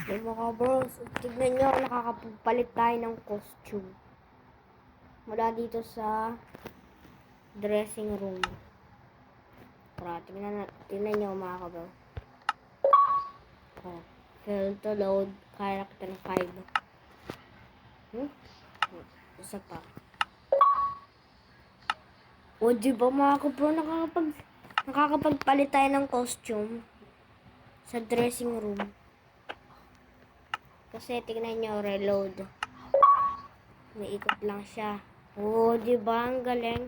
Hey mga bros, tignan nyo, nakakapagpalit tayo ng costume. Mula dito sa dressing room. Tara, tignan nyo mga kabro. Oh, fail to load, character 5. Isa pa. O, diba mga kabro, nakakapagpalit tayo ng costume sa dressing room. Kasi tignan nyo, reload. May ikot lang siya. Oh, diba? Ang galing.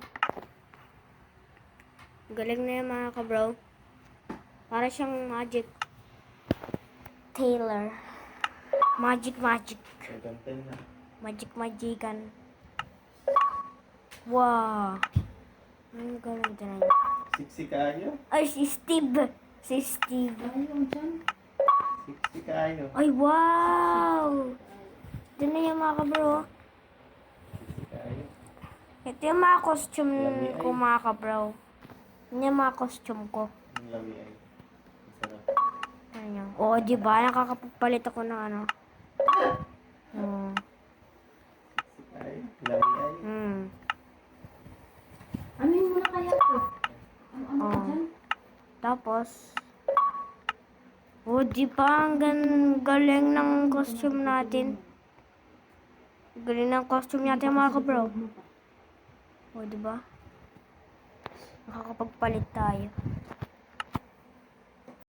Galing na yan mga kabro. Para siyang magic. Taylor. Magic. Magican. Wow. Ang galing din. Siksi kayo? Ay, si Steve. Siksi kayo. Ay, wow. Ito na yung mga kabro. Siksi kayo. Ito yung mga costume Lami ko ay. mga kabro. Yan yung mga costume ko. Ang lami ay. Masarap. Ano yun? Oo, diba? Nakakapagpalit ako ng ano. Oh. Siksi kayo. Lami ay. Ano yung muna kaya ko? Ano ka Oh. dyan? Tapos, oh, diba? Ang galing ng costume natin. Galing ng costume natin mga kabro. Oh, diba? Nakakapagpalit tayo.